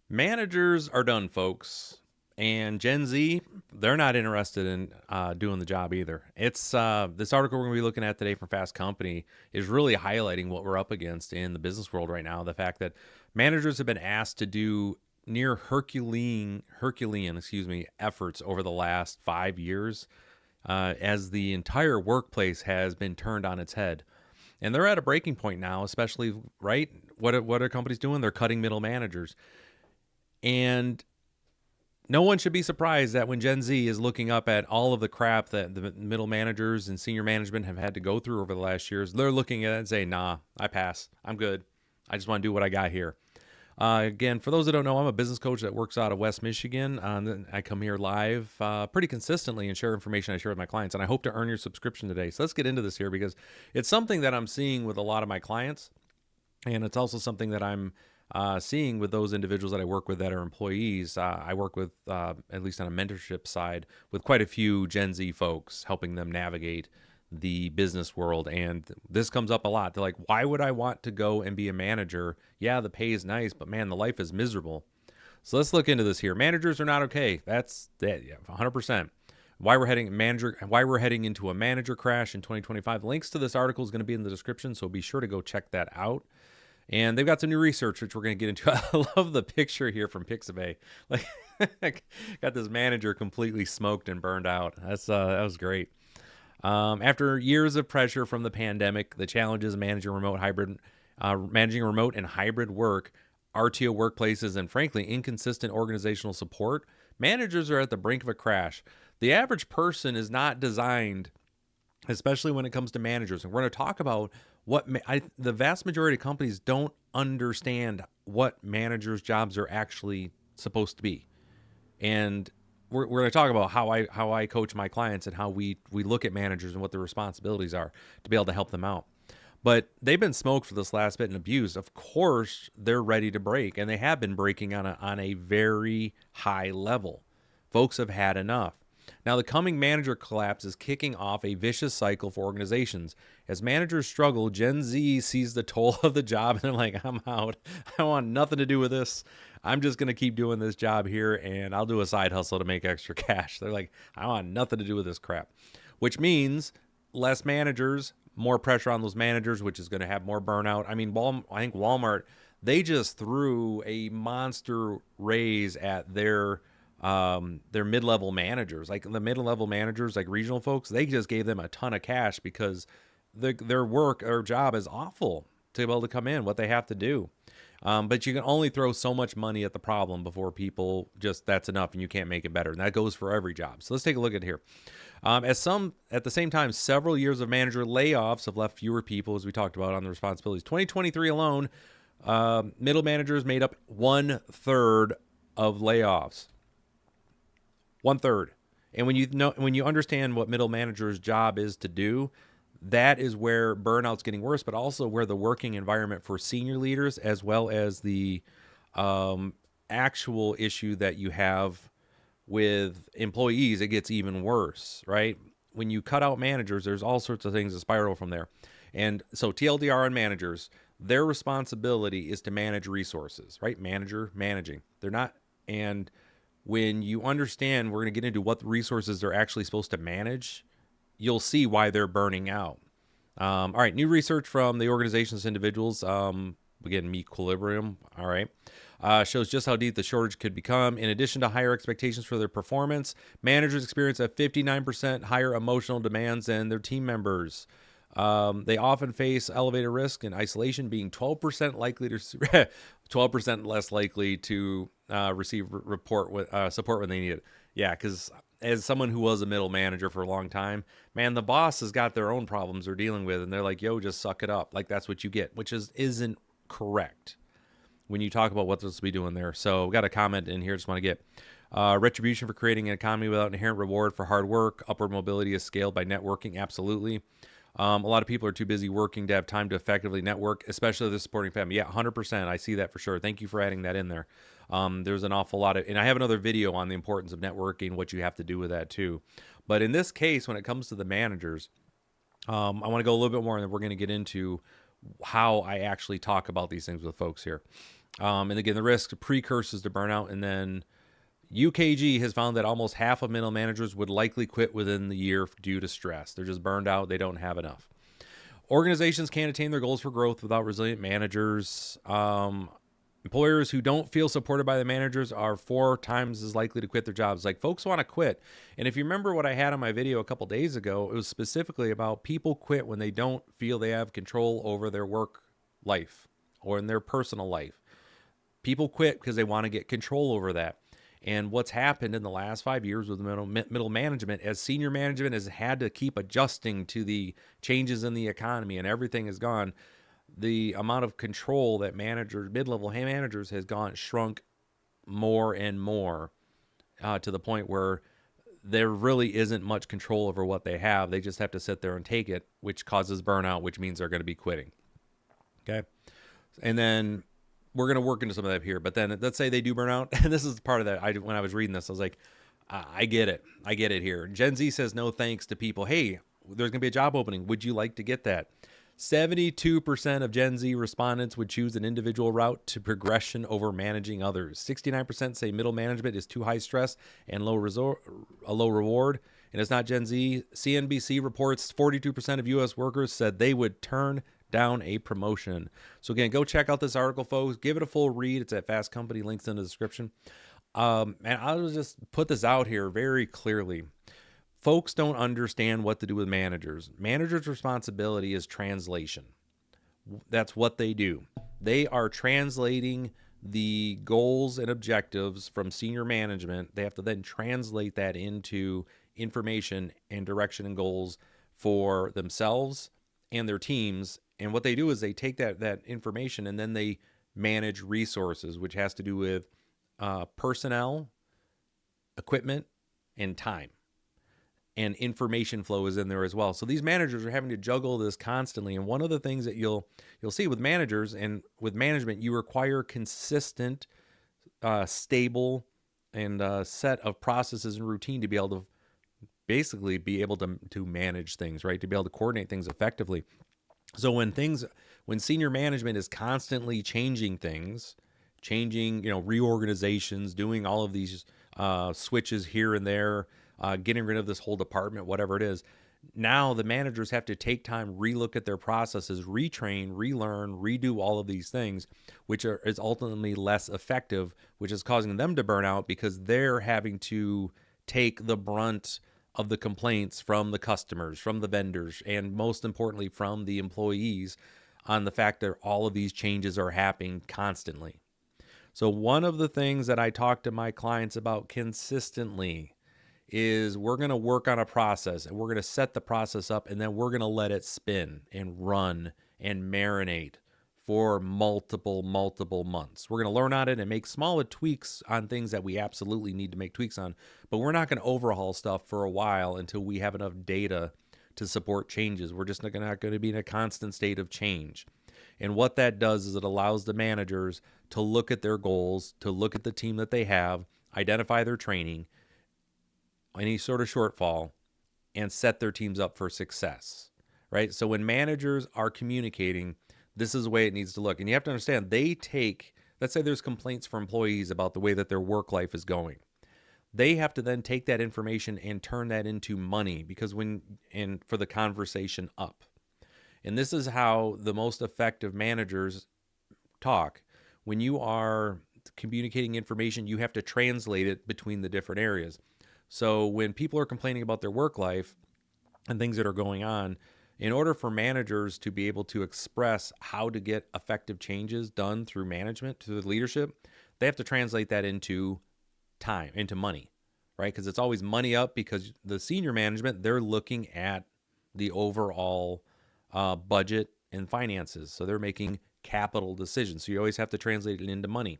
Managers are done, folks. And Gen Z, they're not interested in doing the job either. It's this article we're going to be looking at today from Fast Company is really highlighting what we're up against in the business world right now. The fact that managers have been asked to do near Herculean, efforts over the last 5 years, as the entire workplace has been turned on its head. And they're at a breaking point now, especially, right? What are companies doing? They're cutting middle managers. And no one should be surprised that when Gen Z is looking up at all of the crap that the middle managers and senior management have had to go through over the last years, they're looking at it and saying, nah, I pass. I'm good. I just want to do what I got here. Again, for those that don't know, I'm a business coach that works out of West Michigan. I come here live pretty consistently and share information I share with my clients, and I hope to earn your subscription today. So let's get into this here because it's something that I'm seeing with a lot of my clients, and it's also something that I'm seeing with those individuals that I work with that are employees. I work with, at least on a mentorship side, with quite a few Gen Z folks, helping them navigate the business world. And this comes up a lot. They're like, why would I want to go and be a manager? Yeah, the pay is nice, but man, the life is miserable. So let's look into this here. Managers are not okay. That's that, yeah, 100%. Why we're heading into a manager crash in 2025. Links to this article is going to be in the description, so be sure to go check that out. And they've got some new research, which we're going to get into. I love the picture here from Pixabay. Like, got this manager completely smoked and burned out. That was great. After years of pressure from the pandemic, the challenges of managing remote and hybrid work, RTO workplaces, and frankly, inconsistent organizational support, managers are at the brink of a crash. The average person is not designed, especially when it comes to managers. And we're going to talk about the vast majority of companies don't understand what managers' jobs are actually supposed to be. And we're going to talk about how I coach my clients and how we look at managers and what their responsibilities are to be able to help them out. But they've been smoked for this last bit and abused. Of course, they're ready to break, and they have been breaking on a very high level. Folks have had enough. Now, the coming manager collapse is kicking off a vicious cycle for organizations. As managers struggle, Gen Z sees the toll of the job and they're like, I'm out. I want nothing to do with this. I'm just going to keep doing this job here and I'll do a side hustle to make extra cash. They're like, I want nothing to do with this crap, which means less managers, more pressure on those managers, which is going to have more burnout. I mean, I think Walmart, they just threw a monster raise at their mid-level managers. Like the mid-level managers, like regional folks, they just gave them a ton of cash because their work or job is awful to be able to come in, what they have to do. But you can only throw so much money at the problem before people that's enough and you can't make it better. And that goes for every job. So let's take a look at here. At the same time, several years of manager layoffs have left fewer people, as we talked about on the responsibilities. 2023 alone, middle managers made up 1/3 of layoffs. 1/3. And when you understand what middle manager's job is to do, that is where burnout's getting worse, but also where the working environment for senior leaders, as well as the actual issue that you have with employees, it gets even worse, right? When you cut out managers, there's all sorts of things that spiral from there. And so TLDR on managers, their responsibility is to manage resources, right? Managing. They're not, and when you understand, we're going to get into what the resources they're actually supposed to manage, you'll see why they're burning out. All right, new research from the organization's individuals, again, Mequilibrium, all right, shows just how deep the shortage could become. In addition to higher expectations for their performance, managers experience a 59% higher emotional demands than their team members. They often face elevated risk and isolation, being 12% likely to 12% less likely to receive support when they need it. Yeah, because as someone who was a middle manager for a long time, man, the boss has got their own problems they're dealing with, and they're like, "Yo, just suck it up." Like that's what you get, which isn't correct when you talk about what they're supposed to be doing there. So we got a comment in here. Just want to get retribution for creating an economy without inherent reward for hard work. Upward mobility is scaled by networking. Absolutely. A lot of people are too busy working to have time to effectively network, especially the supporting family. Yeah, 100%. I see that for sure. Thank you for adding that in there. There's an awful lot of, and I have another video on the importance of networking, what you have to do with that too. But in this case, when it comes to the managers, I want to go a little bit more, and then we're going to get into how I actually talk about these things with folks here. And again, the risk precursors to burnout. And then UKG has found that almost half of middle managers would likely quit within the year due to stress. They're just burned out. They don't have enough. Organizations can't attain their goals for growth without resilient managers. Employers who don't feel supported by the managers are 4 times as likely to quit their jobs. Like, folks want to quit. And if you remember what I had on my video a couple days ago, it was specifically about people quit when they don't feel they have control over their work life or in their personal life. People quit because they want to get control over that. And what's happened in the last 5 years with middle management, as senior management has had to keep adjusting to the changes in the economy and everything has gone, the amount of control that managers, mid-level managers, has shrunk more and more to the point where there really isn't much control over what they have. They just have to sit there and take it, which causes burnout, which means they're going to be quitting. Okay. And then we're going to work into some of that here, but then let's say they do burn out. And this is part of that. When I was reading this, I was like, I get it. I get it here. Gen Z says no thanks to people. Hey, there's going to be a job opening. Would you like to get that? 72% of Gen Z respondents would choose an individual route to progression over managing others. 69% say middle management is too high stress and a low reward. And it's not Gen Z. CNBC reports 42% of U.S. workers said they would turn down a promotion. So again, go check out this article, folks. Give it a full read. It's at Fast Company. Links in the description. And I'll just put this out here very clearly. Folks don't understand what to do with managers. Managers' responsibility is translation. That's what they do. They are translating the goals and objectives from senior management. They have to then translate that into information and direction and goals for themselves and their teams. And what they do is they take that information and then they manage resources, which has to do with personnel, equipment, and time. And information flow is in there as well. So these managers are having to juggle this constantly. And one of the things that you'll see with managers and with management, you require consistent, stable, and set of processes and routine to be able to basically be able to manage things, right? To be able to coordinate things effectively. So when senior management is constantly changing things, reorganizations, doing all of these switches here and there, getting rid of this whole department, whatever it is, now the managers have to take time, relook at their processes, retrain, relearn, redo all of these things, which is ultimately less effective, which is causing them to burn out because they're having to take the brunt of the complaints from the customers, from the vendors, and most importantly, from the employees on the fact that all of these changes are happening constantly. So one of the things that I talk to my clients about consistently is we're going to work on a process and we're going to set the process up and then we're going to let it spin and run and marinate for multiple months. We're going to learn on it and make smaller tweaks on things that we absolutely need to make tweaks on, but we're not going to overhaul stuff for a while until we have enough data to support changes. We're just not going to be in a constant state of change. And what that does is it allows the managers to look at their goals, to look at the team that they have, identify their training, any sort of shortfall, and set their teams up for success, right? So when managers are communicating, this is the way it needs to look. And you have to understand, let's say there's complaints from employees about the way that their work life is going. They have to then take that information and turn that into money for the conversation up. And this is how the most effective managers talk. When you are communicating information, you have to translate it between the different areas. So when people are complaining about their work life and things that are going on, in order for managers to be able to express how to get effective changes done through management, through the leadership, they have to translate that into time, into money, right? Because it's always money up because the senior management, they're looking at the overall budget and finances. So they're making capital decisions. So you always have to translate it into money.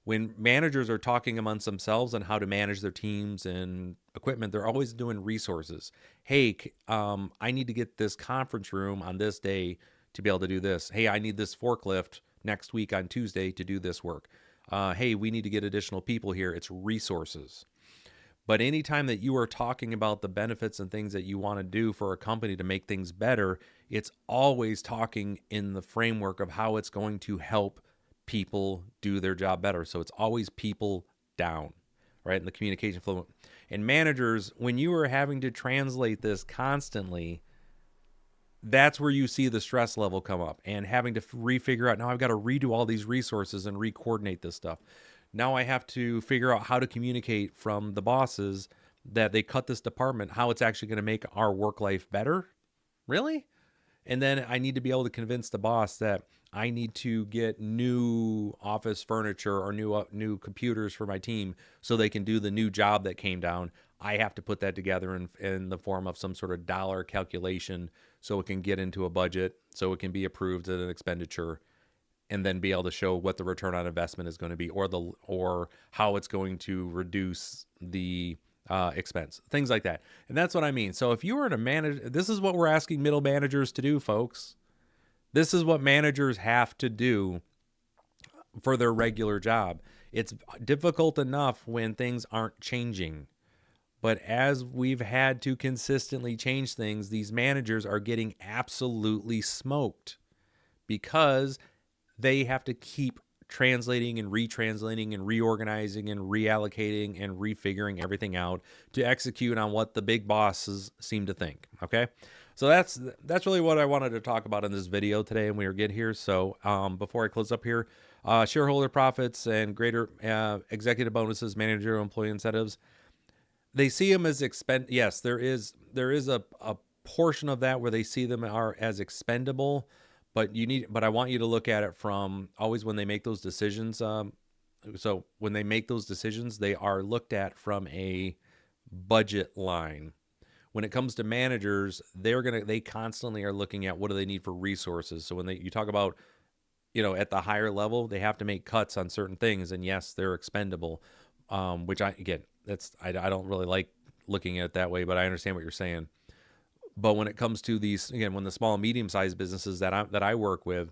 When managers are talking amongst themselves on how to manage their teams and equipment, they're always doing resources. Hey, I need to get this conference room on this day to be able to do this. Hey, I need this forklift next week on Tuesday to do this work. Hey, we need to get additional people here. It's resources. But anytime that you are talking about the benefits and things that you want to do for a company to make things better, it's always talking in the framework of how it's going to help people do their job better. So it's always people down, right? In the communication flow. And managers, when you are having to translate this constantly, that's where you see the stress level come up and having to refigure out, now I've got to redo all these resources and re-coordinate this stuff. Now I have to figure out how to communicate from the bosses that they cut this department, how it's actually going to make our work life better. Really? And then I need to be able to convince the boss that I need to get new office furniture or new computers for my team so they can do the new job that came down. I have to put that together in the form of some sort of dollar calculation so it can get into a budget, so it can be approved as an expenditure, and then be able to show what the return on investment is going to be, or how it's going to reduce the expense, things like that. And that's what I mean. So if you were to manage, this is what we're asking middle managers to do, folks. This is what managers have to do for their regular job. It's difficult enough when things aren't changing. But as we've had to consistently change things, these managers are getting absolutely smoked because they have to keep translating and retranslating and reorganizing and reallocating and refiguring everything out to execute on what the big bosses seem to think. Okay. So that's really what I wanted to talk about in this video today, and we get here. So before I close up here, shareholder profits and greater executive bonuses, manager employee incentives, they see them as yes, there is a portion of that where they see them as expendable. But I want you to look at it from always when they make those decisions. So when they make those decisions, they are looked at from a budget line. When it comes to managers, they constantly are looking at what do they need for resources. So when you talk about, at the higher level, they have to make cuts on certain things, and yes, they're expendable. Which I don't really like looking at it that way, but I understand what you're saying. But when it comes to these, again, when the small and medium-sized businesses that I work with,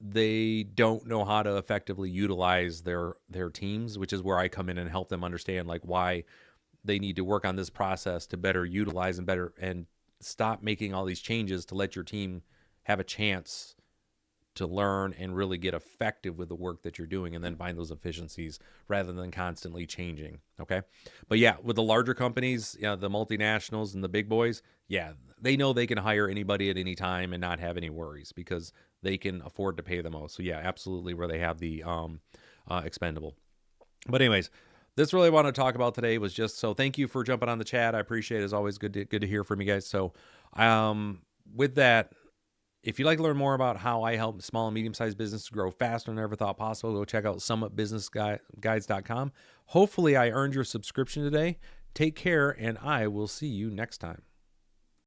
they don't know how to effectively utilize their teams, which is where I come in and help them understand like why they need to work on this process to better utilize and stop making all these changes to let your team have a chance to learn and really get effective with the work that you're doing, and then find those efficiencies rather than constantly changing. Okay. But yeah, with the larger companies, the multinationals and the big boys, yeah, they know they can hire anybody at any time and not have any worries because they can afford to pay the most. So yeah, absolutely, where they have the expendable. But anyways, this really want to talk about today was just, so thank you for jumping on the chat. I appreciate it. It's always good to hear from you guys. So with that, if you'd like to learn more about how I help small and medium-sized businesses grow faster than I ever thought possible, go check out summitbusinessguides.com. Hopefully I earned your subscription today. Take care, and I will see you next time.